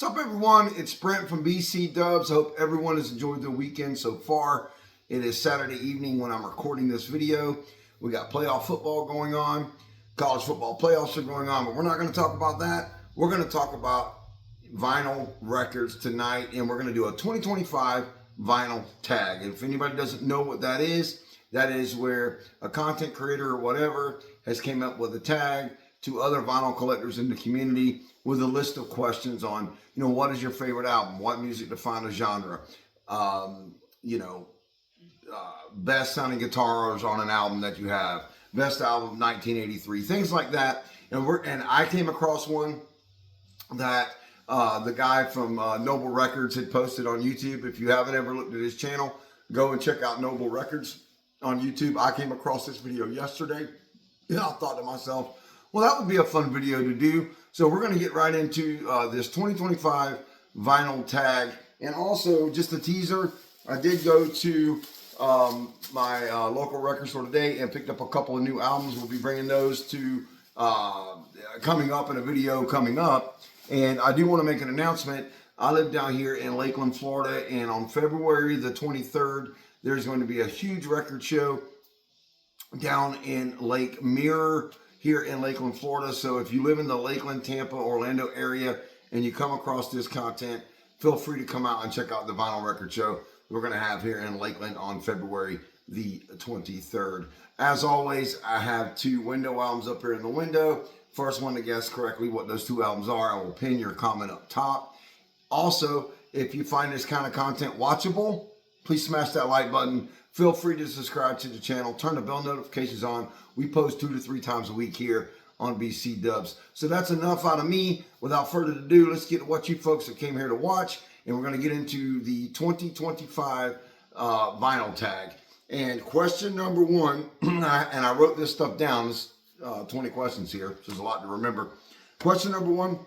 What's up, everyone? It's Brent from BC Dubs. I hope everyone has enjoyed their weekend so far. It is Saturday evening when I'm recording this video. We got playoff football going on. College football playoffs are going on, but we're not going to talk about that. We're going to talk about vinyl records tonight, and we're going to do a 2025 vinyl tag. And if anybody doesn't know what that is where a content creator or whatever has came up with a tag to other vinyl collectors in the community with a list of questions on, what is your favorite album? What music defines a genre? Best sounding guitars on an album that you have. Best album of 1983. Things like that. And I came across one that the guy from Noble Records had posted on YouTube. If you haven't ever looked at his channel, go and check out Noble Records on YouTube. I came across this video yesterday, and I thought to myself, well, that would be a fun video to do. So we're going to get right into this 2025 vinyl tag. And also, just a teaser, I did go to my local record store today and picked up a couple of new albums. We'll be bringing those to coming up in a video coming up. And I do want to make an announcement. I live down here in Lakeland, Florida, and on February the 23rd, there's going to be a huge record show down in Lake Mirror here in Lakeland, Florida. So if you live in the Lakeland, Tampa, Orlando area and you come across this content, feel free to come out and check out the vinyl record show we're going to have here in Lakeland on February the 23rd. As always, I have two window albums up here in the window. First one to guess correctly what those two albums are, I will pin your comment up top. Also, if you find this kind of content watchable, please smash that like button. Feel free to subscribe to the channel. Turn the bell notifications on. We post 2 to 3 times a week here on BC Dubs. So that's enough out of me. Without further ado, let's get to what you folks that came here to watch. And we're going to get into the 2025 vinyl tag. And question number one, and I wrote this stuff down. There's 20 questions here. So there's a lot to remember. Question number one,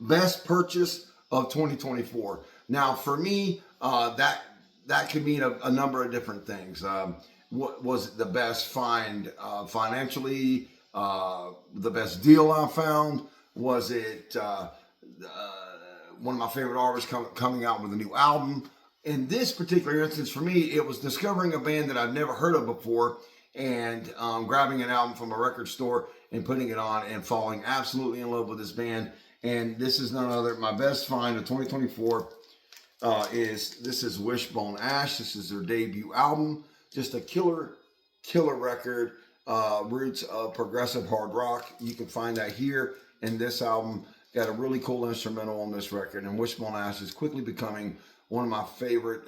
best purchase of 2024. Now, for me, that could mean a number of different things. What was it the best find financially? The best deal I found? Was it one of my favorite artists coming out with a new album? In this particular instance, for me, it was discovering a band that I've never heard of before and grabbing an album from a record store and putting it on and falling absolutely in love with this band. And this is none other, my best find of 2024 this is Wishbone Ash. This is their debut album. Just a killer record. Roots of progressive hard rock. You can find that here in this album. Got a really cool instrumental on this record. And Wishbone Ash is quickly becoming one of my favorite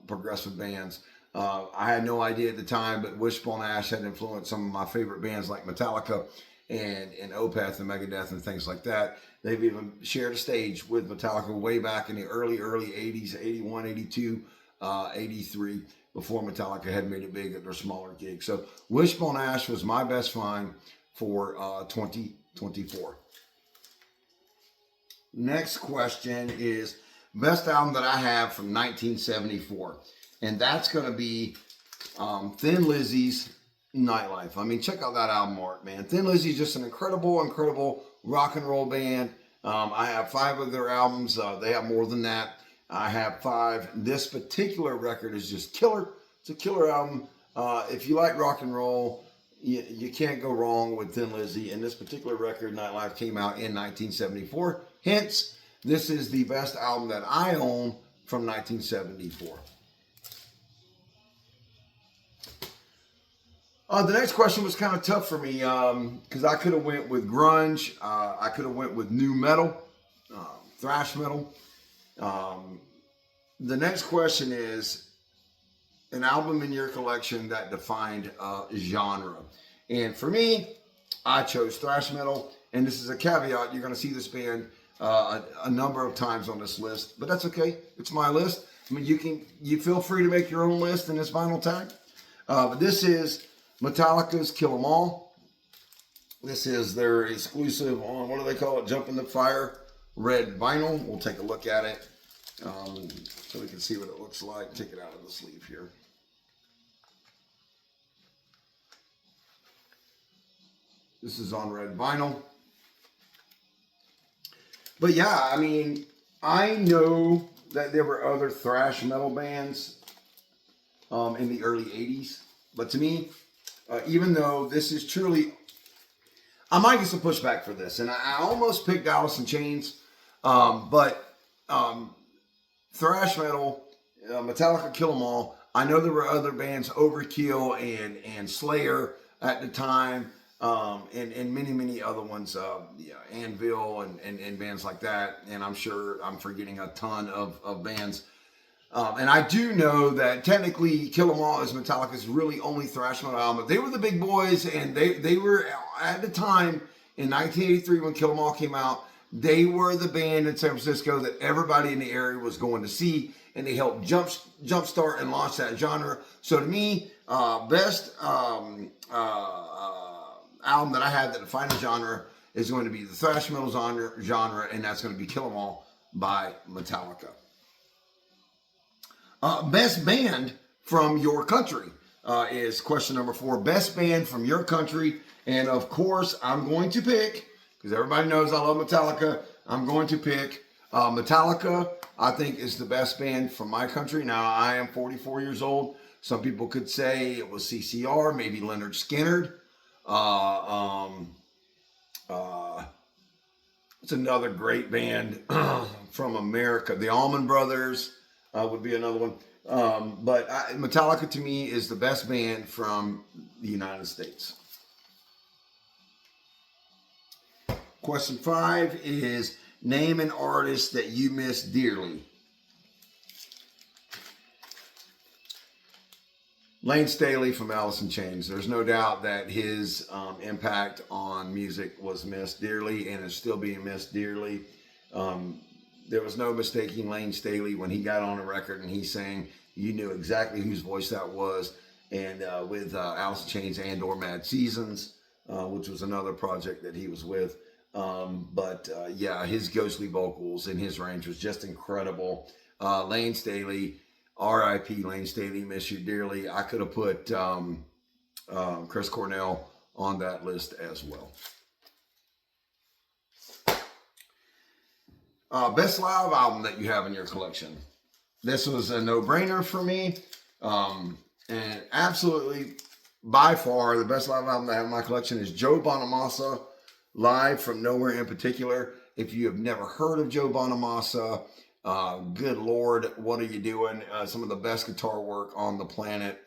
progressive bands. I had no idea at the time, but Wishbone Ash had influenced some of my favorite bands like Metallica and Opeth and Megadeth and things like that. They've even shared a stage with Metallica way back in the early 80s, 81, 82, 83, before Metallica had made it big at their smaller gigs. So Wishbone Ash was my best find for 2024. Next question is best album that I have from 1974. And that's going to be Thin Lizzy's Nightlife. I mean, check out that album art, man. Thin Lizzy's just an incredible rock and roll band. I have 5 of their albums. They have more than that. I have 5. This particular record is just killer. It's a killer album. If you like rock and roll, you can't go wrong with Thin Lizzy. And this particular record, Nightlife, came out in 1974. Hence, this is the best album that I own from 1974. The next question was kind of tough for me because I could have went with grunge. I could have went with new metal, thrash metal. The next question is an album in your collection that defined genre. And for me, I chose thrash metal. And this is a caveat. You're going to see this band a number of times on this list. But that's okay. It's my list. I mean, you feel free to make your own list in this vinyl tag. But this is Metallica's Kill 'Em All. This is their exclusive on, what do they call it? Jump in the Fire red vinyl. We'll take a look at it so we can see what it looks like. Take it out of the sleeve here. This is on red vinyl. But yeah, I mean, I know that there were other thrash metal bands in the early 80s. But to me, even though this is truly, I might get some pushback for this. And I almost picked Alice in Chains. But thrash metal, Metallica, Kill 'Em All. I know there were other bands, Overkill and Slayer at the time, and many other ones, yeah, Anvil and bands like that. And I'm sure I'm forgetting a ton of bands. And I do know that technically Kill 'Em All is Metallica's really only thrash metal album. But they were the big boys, and they were at the time in 1983 when Kill 'Em All came out. They were the band in San Francisco that everybody in the area was going to see, and they helped jumpstart and launch that genre. So to me, best album that I had that defined the genre is going to be the thrash metal genre, and that's going to be Kill 'Em All by Metallica. Best band from your country is question number 4. Best band from your country. And of course, I'm going to pick, because everybody knows I love Metallica, I'm going to pick Metallica. I think is the best band from my country. Now, I am 44 years old. Some people could say it was CCR, maybe Leonard Skinner. It's another great band from America. The Allman Brothers would be another one. But Metallica to me is the best band from the United States. Question 5 is name an artist that you miss dearly. Lane Staley from Alice in Chains. There's no doubt that his impact on music was missed dearly and is still being missed dearly. There was no mistaking Lane Staley when he got on a record and he sang. You knew exactly whose voice that was. And with Alice in Chains and or Mad Seasons, which was another project that he was with. Yeah, his ghostly vocals and his range was just incredible. Lane Staley, R.I.P. Lane Staley, miss you dearly. I could have put Chris Cornell on that list as well. Best live album that you have in your collection. This was a no-brainer for me. And absolutely, by far, the best live album that I have in my collection is Joe Bonamassa, Live from Nowhere in Particular. If you have never heard of Joe Bonamassa, good Lord, what are you doing? Some of the best guitar work on the planet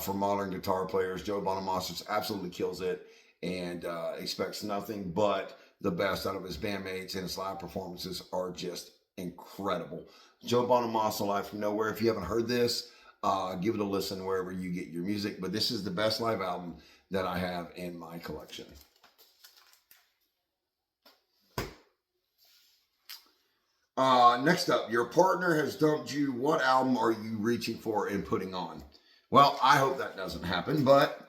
for modern guitar players. Joe Bonamassa absolutely kills it and expects nothing but the best out of his bandmates, and his live performances are just incredible. Joe Bonamassa, Live from Nowhere. If you haven't heard this, give it a listen wherever you get your music. But this is the best live album that I have in my collection. Next up, your partner has dumped you. What album are you reaching for and putting on? Well, I hope that doesn't happen, but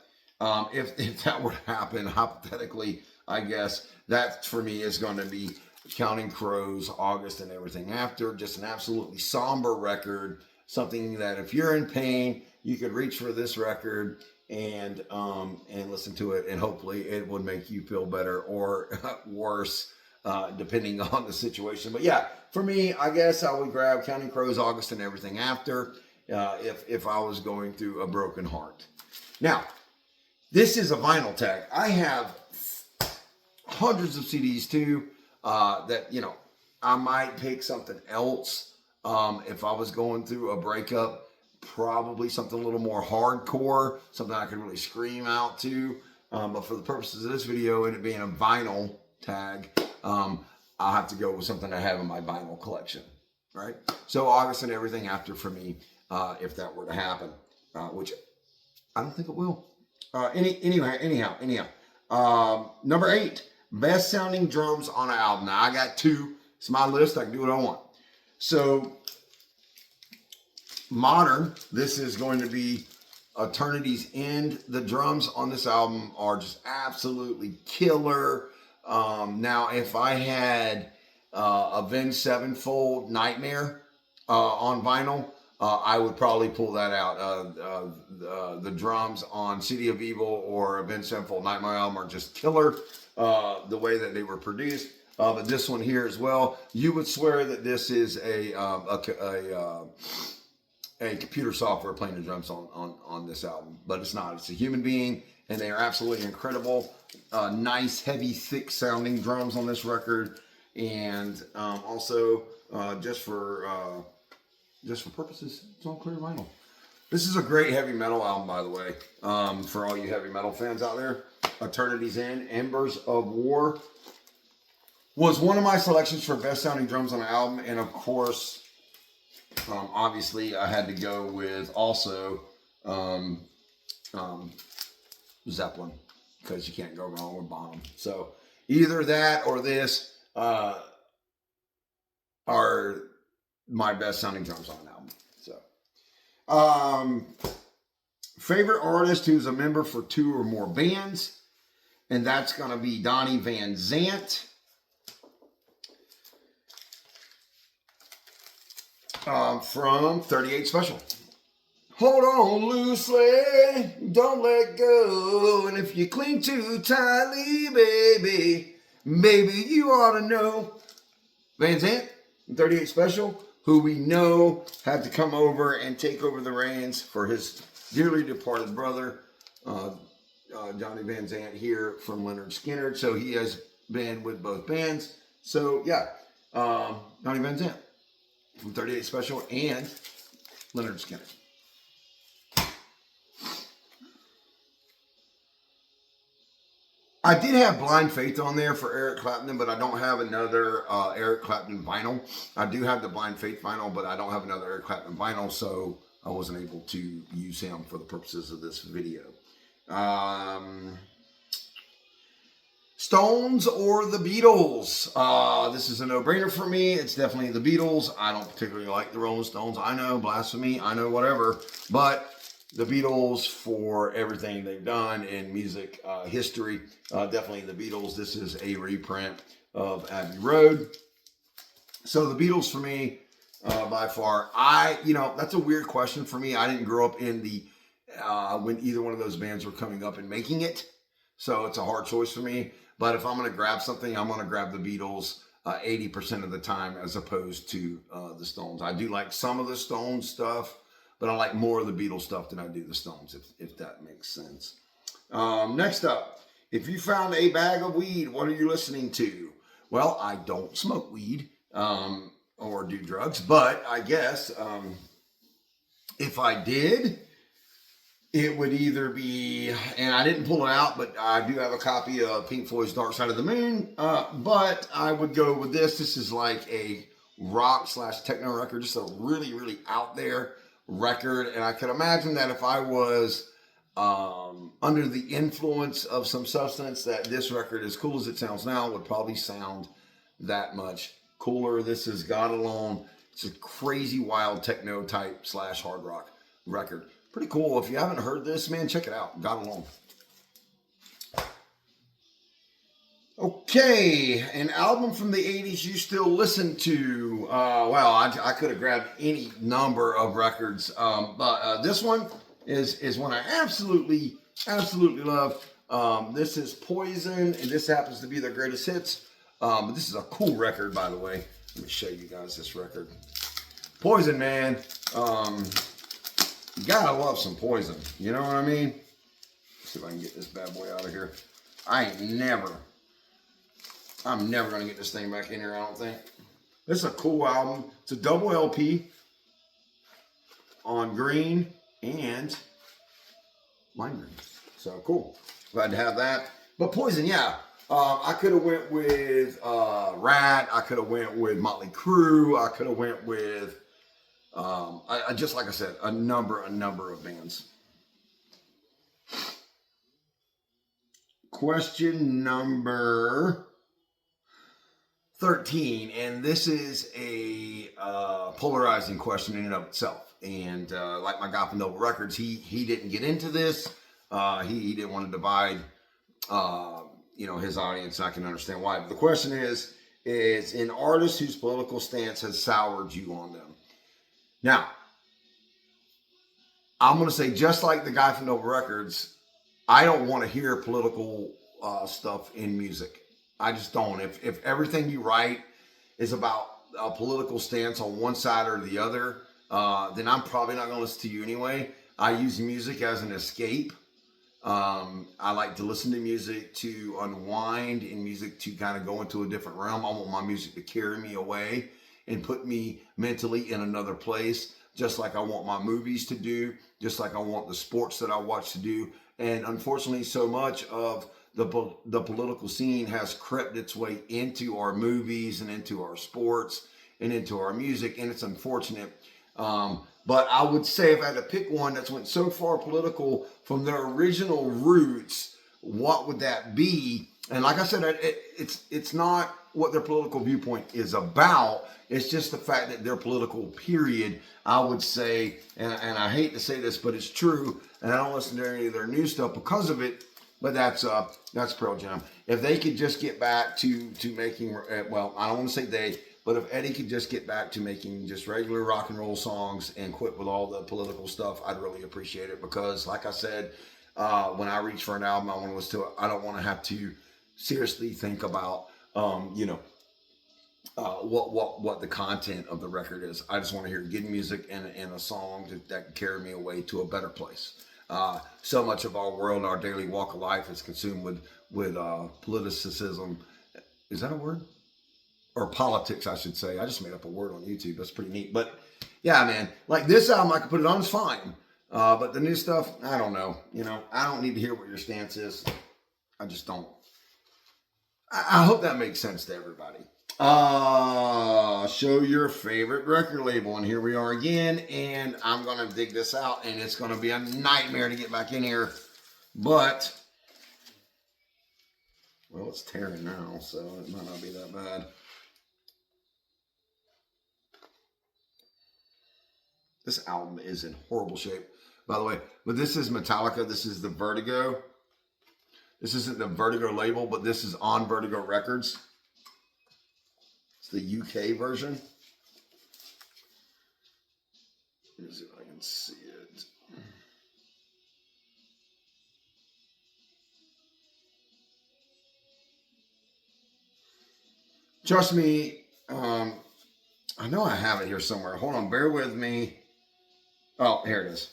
if that were to happen, hypothetically, I guess that for me is going to be Counting Crows, August and Everything After. Just an absolutely somber record, something that if you're in pain, you could reach for this record and listen to it, and hopefully it would make you feel better or worse, depending on the situation. But yeah, for me, I guess I would grab Counting Crows, August and Everything After, if I was going through a broken heart. Now, this is a vinyl tag. I have hundreds of CDs too, that, I might pick something else. If I was going through a breakup, probably something a little more hardcore, something I could really scream out to. But for the purposes of this video and it being a vinyl tag, I'll have to go with something I have in my vinyl collection, right? So August and Everything After for me, if that were to happen, which I don't think it will. Anyhow. Number 8, best sounding drums on an album. Now I got 2. It's my list. I can do what I want. So modern, this is going to be Eternity's End. The drums on this album are just absolutely killer. Now, if I had Avenged Sevenfold Nightmare on vinyl, I would probably pull that out. The drums on City of Evil or Avenged Sevenfold Nightmare album are just killer. The way that they were produced. but this one here as well. You would swear that this is a computer software playing the drums on this album, but it's not. It's a human being, and they are absolutely incredible. Nice, heavy, thick sounding drums on this record, and also just for purposes, it's on clear vinyl. This is a great heavy metal album, by the way, for all you heavy metal fans out there. Eternity's End, Embers of War was one of my selections for best sounding drums on the album, and of course, obviously, I had to go with also Zeppelin, because you can't go wrong with Bonham. So either that or this are my best sounding drums on an album. So, favorite artist who's a member for 2 or more bands, and that's going to be Donnie Van Zant. From 38 Special. Hold on loosely, don't let go, and if you cling too tightly, baby, you ought to know. Van Zant, 38 Special, who we know had to come over and take over the reins for his dearly departed brother, Johnny Van Zant, here from Lynyrd Skynyrd. So he has been with both bands. So yeah, Johnny Van Zant from 38 Special and Lynyrd Skynyrd. I did have Blind Faith on there for Eric Clapton, but I don't have another Eric Clapton vinyl. I do have the Blind Faith vinyl, but I don't have another Eric Clapton vinyl, so I wasn't able to use him for the purposes of this video. Stones or the Beatles? This is a no-brainer for me. It's definitely the Beatles. I don't particularly like the Rolling Stones. I know, blasphemy. I know, whatever. But the Beatles, for everything they've done in music history, definitely the Beatles. This is a reprint of Abbey Road. So the Beatles for me, by far. That's a weird question for me. I didn't grow up in the when either one of those bands were coming up and making it. So it's a hard choice for me. But if I'm going to grab something, I'm going to grab the Beatles 80% of the time, as opposed to the Stones. I do like some of the Stones stuff, but I like more of the Beatles stuff than I do the Stones, if that makes sense. Next up, if you found a bag of weed, what are you listening to? Well, I don't smoke weed or do drugs, but I guess if I did, it would either be, and I didn't pull it out, but I do have a copy of Pink Floyd's Dark Side of the Moon, but I would go with this. This is like a rock/techno record, just a really, really out there record. And I could imagine that if I was under the influence of some substance, that this record, as cool as it sounds now, would probably sound that much cooler. This is God Alone. It's a crazy, wild techno type / hard rock record. Pretty cool. If you haven't heard this, man, check it out. God Alone. Okay, an album from the 80s you still listen to. I could have grabbed any number of records, but this one is one I absolutely love. This is Poison, and this happens to be their greatest hits. But this is a cool record, by the way. Let me show you guys this record. Poison, man. You gotta love some Poison. You know what I mean? Let's see if I can get this bad boy out of here. I'm never gonna get this thing back in here, I don't think. This is a cool album. It's a double LP on green and lime green. So cool. Glad to have that. But Poison, yeah. I could have went with Rat. I could have went with Motley Crue. I could have went with just like I said, a number of bands. Question number 13, and this is a polarizing question in and of itself. And like my guy from Noble Records, he didn't get into this. He didn't want to divide, his audience. I can understand why. But the question is an artist whose political stance has soured you on them. Now, I'm going to say, just like the guy from Noble Records, I don't want to hear political stuff in music. I just don't. If everything you write is about a political stance on one side or the other, then I'm probably not going to listen to you anyway. I use music as an escape. I like to listen to music to unwind and music to kind of go into a different realm. I want my music to carry me away and put me mentally in another place, just like I want my movies to do, just like I want the sports that I watch to do. And unfortunately, so much of the political scene has crept its way into our movies and into our sports and into our music, and it's unfortunate. But I would say if I had to pick one that's went so far political from their original roots, what would that be? And like I said, it's not what their political viewpoint is about. It's just the fact that their political period, I would say, and I hate to say this, but it's true, and I don't listen to any of their new stuff because of it, but that's Pearl Jam. If they could just get back to making, well, I don't want to say they, but if Eddie could just get back to making just regular rock and roll songs and quit with all the political stuff, I'd really appreciate it. Because like I said, when I reach for an album, I want to listen to it. I don't want to have to seriously think about, what the content of the record is. I just want to hear good music and a song that can carry me away to a better place. So much of our world, our daily walk of life is consumed with politicism. Is that a word? Or politics, I should say. I just made up a word on YouTube. That's pretty neat. But yeah, man, like this album, I could put it on, it's fine. But the new stuff, I don't know. I don't need to hear what your stance is. I just don't. I hope that makes sense to everybody. Show your favorite record label. And here we are again. And I'm going to dig this out. And it's going to be a nightmare to get back in here. But, well, it's tearing now. So it might not be that bad. This album is in horrible shape, by the way. But this is Metallica. This is the Vertigo. This isn't the Vertigo label, but this is on Vertigo Records. It's the UK version. Let me see if I can see it. Trust me, I know I have it here somewhere. Hold on, bear with me. Oh, here it is.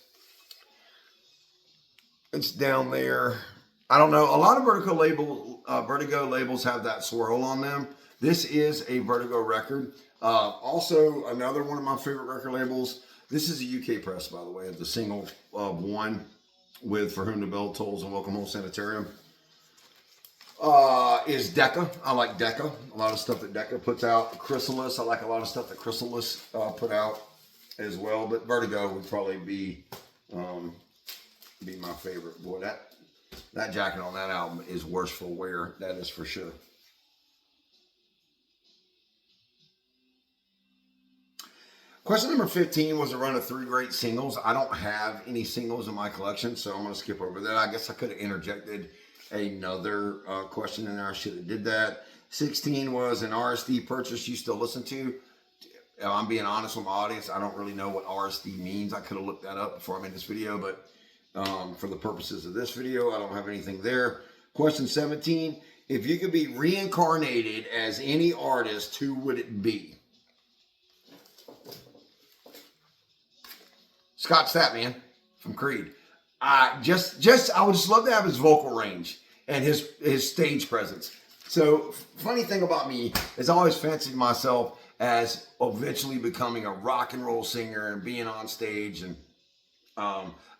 It's down there. I don't know. A lot of Vertigo labels have that swirl on them. This is a Vertigo record. Also, another one of my favorite record labels. This is a UK press, by the way, of the single of one with For Whom the Bell Tolls and Welcome Home Sanitarium. Is Decca. I like Decca. A lot of stuff that Decca puts out. Chrysalis. I like a lot of stuff that Chrysalis put out as well. But Vertigo would probably be my favorite. Boy, that jacket on that album is worse for wear. That is for sure. Question number 15 was a run of 3 great singles. I don't have any singles in my collection, so I'm going to skip over that. I guess I could have interjected another question in there. I should have did that. 16 was an RSD purchase you still listen to. I'm being honest with my audience. I don't really know what RSD means. I could have looked that up before I made this video, but for the purposes of this video, I don't have anything there. Question 17, if you could be reincarnated as any artist, who would it be? Scott Stapp, man, from Creed. I would just love to have his vocal range and his stage presence. So, funny thing about me is I always fancied myself as eventually becoming a rock and roll singer and being on stage. And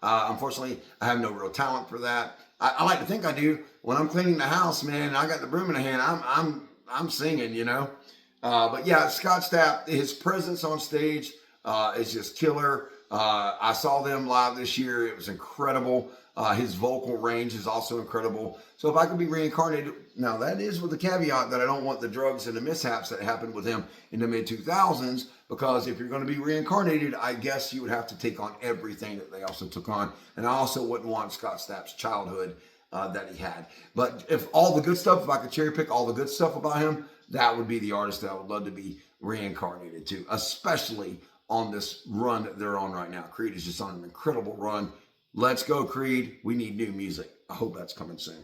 unfortunately, I have no real talent for that. I like to think I do. When I'm cleaning the house, man, I got the broom in the hand. I'm singing, But yeah, Scott Stapp, his presence on stage is just killer. I saw them live this year. It was incredible. His vocal range is also incredible. So if I could be reincarnated, now that is with the caveat that I don't want the drugs and the mishaps that happened with him in the mid-2000s, because if you're going to be reincarnated, I guess you would have to take on everything that they also took on. And I also wouldn't want Scott Stapp's childhood that he had. But if all the good stuff, if I could cherry pick all the good stuff about him, that would be the artist that I would love to be reincarnated to, especially on this run that they're on right now. Creed is just on an incredible run. Let's go, Creed. We need new music. I hope that's coming soon.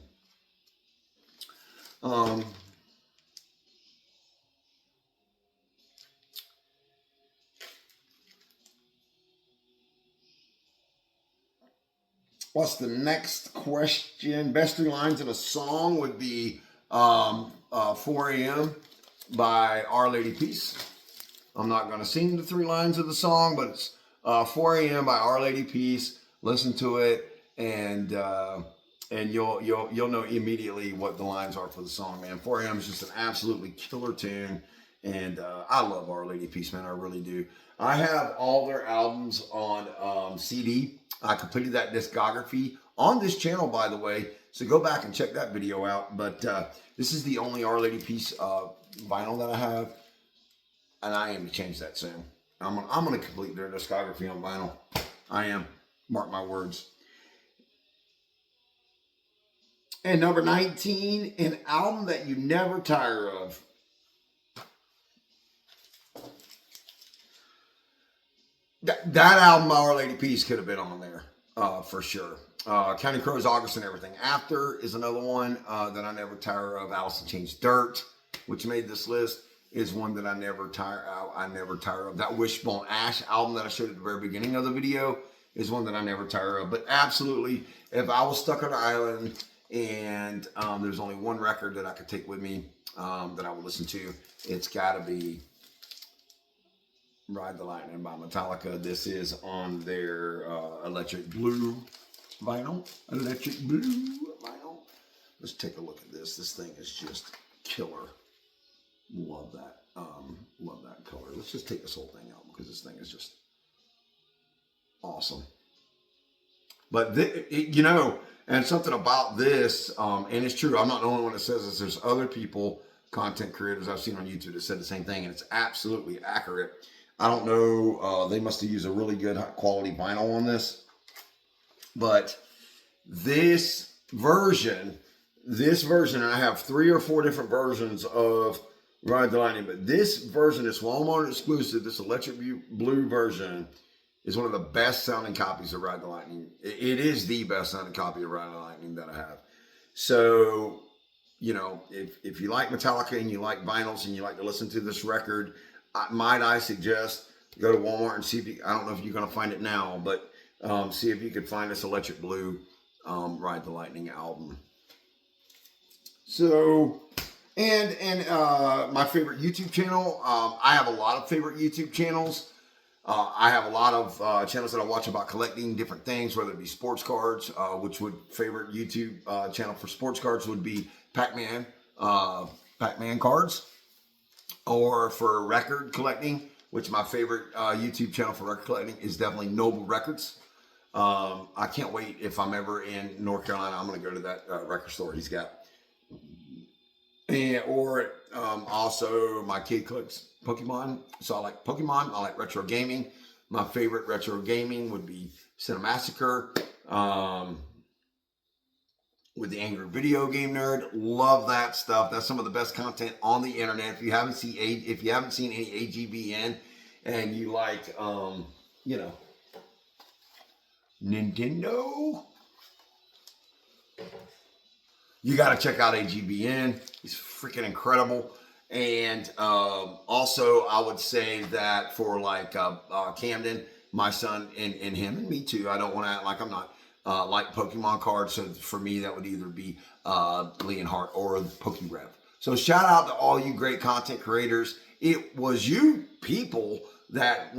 What's the next question? Best 3 lines in a song would be 4 a.m. by Our Lady Peace. I'm not going to sing the 3 lines of the song, but it's 4 a.m. by Our Lady Peace. Listen to it, and you'll know immediately what the lines are for the song, man. 4 a.m. is just an absolutely killer tune, and I love Our Lady Peace, man. I really do. I have all their albums on CD. I completed that discography on this channel, by the way, so go back and check that video out. But this is the only Our Lady Peace vinyl that I have, and I am to change that soon. I'm gonna complete their discography on vinyl. I am. Mark my words. And number 19, an album that you never tire of. That album, Our Lady Peace, could have been on there for sure. Counting Crows, August, and Everything After is another one that I never tire of. Alice in Chains Dirt, which made this list, is one that I never tire of. That Wishbone Ash album that I showed at the very beginning of the video is one that I never tire of. But absolutely, if I was stuck on an island and there's only one record that I could take with me that I would listen to, it's got to be Ride the Lightning by Metallica. This is on their Electric Blue vinyl. Electric Blue vinyl. Let's take a look at this. This thing is just killer. Love that. Love that color. Let's just take this whole thing out because this thing is just awesome. But you know, and something about this, and it's true, I'm not the only one that says this. There's other people, content creators I've seen on YouTube, that said the same thing, and it's absolutely accurate. I don't know, they must have used a really good quality vinyl on this, but this version, and I have 3 or 4 different versions of Ride the Lightning, but this version, this Walmart exclusive, this Electric Blue version, is one of the best sounding copies of Ride the Lightning. It is the best sounding copy of Ride the Lightning that I have. So, you know, if you like Metallica and you like vinyls and you like to listen to this record, might I suggest go to Walmart and see if you, I don't know if you're going to find it now, but see if you could find this Electric Blue Ride the Lightning album. So, and my favorite YouTube channel, I have a lot of favorite YouTube channels. I have a lot of channels that I watch about collecting different things, whether it be sports cards, which would favorite YouTube channel for sports cards would be Pac-Man cards, or for record collecting, which my favorite YouTube channel for record collecting is definitely Noble Records. I can't wait if I'm ever in North Carolina. I'm going to go to that record store he's got. And, or also my kid collects Pokemon, so I like Pokemon. I like retro gaming. My favorite retro gaming would be Cinemassacre with the Angry Video Game Nerd. Love that stuff. That's some of the best content on the internet. If you haven't seen any AGVN and you like you know, Nintendo, you got to check out AGVN. He's freaking incredible. And also, I would say that for like Camden, my son, and him and me too, I don't want to act like I'm not like Pokemon cards. So for me, that would either be Leonhardt or PokeRev. So shout out to all you great content creators. It was you people that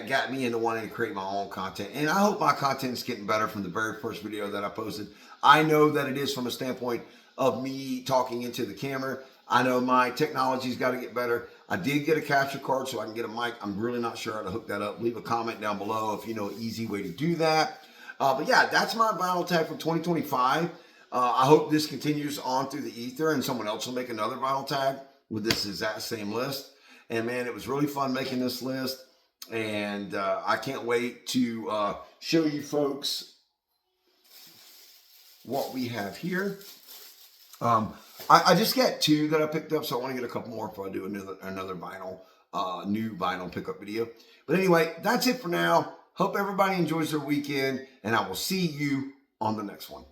got me into wanting to create my own content. And I hope my content is getting better from the very first video that I posted. I know that it is from a standpoint of me talking into the camera. I know my technology's got to get better. I did get a capture card so I can get a mic. I'm really not sure how to hook that up. Leave a comment down below if you know an easy way to do that. But yeah, that's my vinyl tag for 2025. I hope this continues on through the ether and someone else will make another vinyl tag with this exact same list. And man, it was really fun making this list. And I can't wait to show you folks what we have here. I just got 2 that I picked up, so I want to get a couple more before I do another vinyl, new vinyl pickup video. But anyway, that's it for now. Hope everybody enjoys their weekend, and I will see you on the next one.